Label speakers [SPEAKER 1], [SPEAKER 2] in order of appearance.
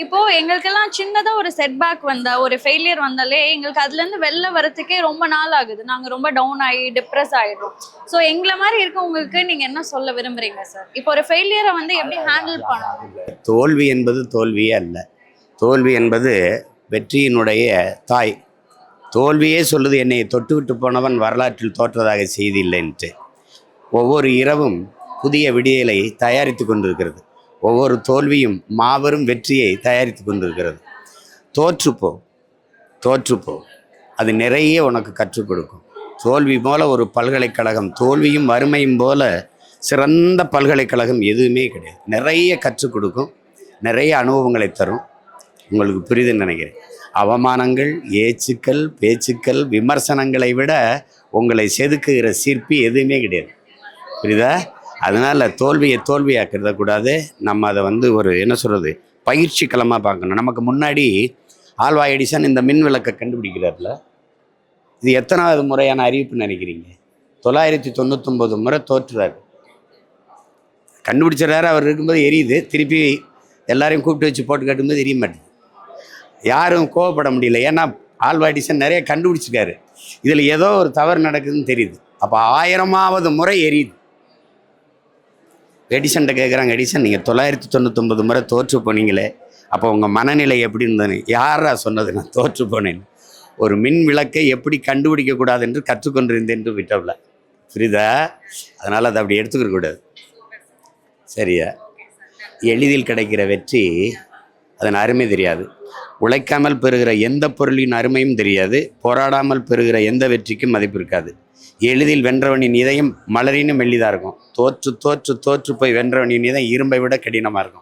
[SPEAKER 1] இப்போ எங்களுக்கெல்லாம் சின்னதா ஒரு செட்பேக் வந்தா, ஒரு ஃபெயிலியர் வந்தாலே, எங்களுக்கு அதுலேருந்து வெளில வரதுக்கே ரொம்ப நாள் ஆகுது. நாங்க ரொம்ப டவுன் ஆயி, டிப்ரஸ் ஆயிடுறோம். ஸோ எங்கள மாரி இருக்கவங்களுக்கு நீங்க என்ன சொல்ல விரும்புறீங்க சார்? இப்போ ஒரு ஃபெயிலியர வந்து எப்படி ஹேண்டில் பண்ணணும்?
[SPEAKER 2] தோல்வி என்பது தோல்வியே அல்ல. தோல்வி என்பது வெற்றியினுடைய தாய். தோல்வியே சொல்லுது, என்னை தொட்டுவிட்டு போனவன் வரலாற்றில் தோற்றதாக செய்தி இல்லைன்ட்டு. ஒவ்வொரு இரவும் புதிய விடியலை தயாரித்து கொண்டிருக்கிறது. ஒவ்வொரு தோல்வியும் மாபெரும் வெற்றியை தயாரித்து கொண்டிருக்கிறது. தோற்றுப்போ தோற்றுப்போ அது நிறைய உனக்கு கற்றுக் கொடுக்கும். தோல்வி போல ஒரு பல்கலைக்கழகம், தோல்வியும் வறுமையும் போல சிறந்த பல்கலைக்கழகம் எதுவுமே கிடையாது. நிறைய கற்றுக் கொடுக்கும், நிறைய அனுபவங்களை தரும். உங்களுக்கு புரியுதுன்னு நினைக்கிறேன். அவமானங்கள், ஏச்சுக்கள், பேச்சுக்கள், விமர்சனங்களை விட உங்களை செதுக்குகிற சிற்பி எதுவுமே கிடையாது. புரியுதா? அதனால் தோல்வியை தோல்வியாக்கிறத கூடாது. நம்ம அதை ஒரு என்ன சொல்கிறது, பயிற்சி களமாக பார்க்கணும். நமக்கு முன்னாடி ஆல்வா எடிசன் இந்த மின் விளக்கை கண்டுபிடிக்கிறார்ல, இது எத்தனாவது முறையான அறிவிப்புன்னு நினைக்கிறீங்க? 999 முறை தோற்றுறாரு. கண்டுபிடிச்சிடறாரு. அவர் இருக்கும்போது எரியுது, திருப்பி எல்லாரையும் கூப்பிட்டு வச்சு போட்டு கட்டும்போது எரிய மாட்டேங்குது. யாரும் கோவப்பட முடியல, ஏன்னா ஆல்வா எடிசன் நிறைய கண்டுபிடிச்சிருக்காரு. இதில் ஏதோ ஒரு தவறு நடக்குதுன்னு தெரியுது. அப்போ 1000வது முறை எரியுது. எடிசன்கிட்ட கேட்குறாங்க, எடிசன் நீங்கள் 999 முறை தோற்று போனீங்களே, அப்போ உங்கள் மனநிலை எப்படி இருந்ததுன்னு. யாரா சொன்னது நான் தோற்று போனேன்? ஒரு மின் விளக்கை எப்படி கண்டுபிடிக்கக்கூடாது என்று கற்றுக்கொண்டிருந்தேன் என்று விட்டவில்ல. புரியுதா? அதனால் அதை அப்படி எடுத்துக்க கூடாது. சரியா? எளிதில் கிடைக்கிற வெற்றி, அதன் அருமை தெரியாது. உழைக்காமல் பெறுகிற எந்த பொருளின் அருமையும் தெரியாது. போராடாமல் பெறுகிற எந்த வெற்றிக்கும் மதிப்பு இருக்காது. எளிதில் வென்றவனின் இதயம் மலரினும் மெல்லிதாக இருக்கும். தோற்று தோற்று தோற்று போய் வென்றவனின் இதயம் இரும்பை விட கடினமாக இருக்கும்.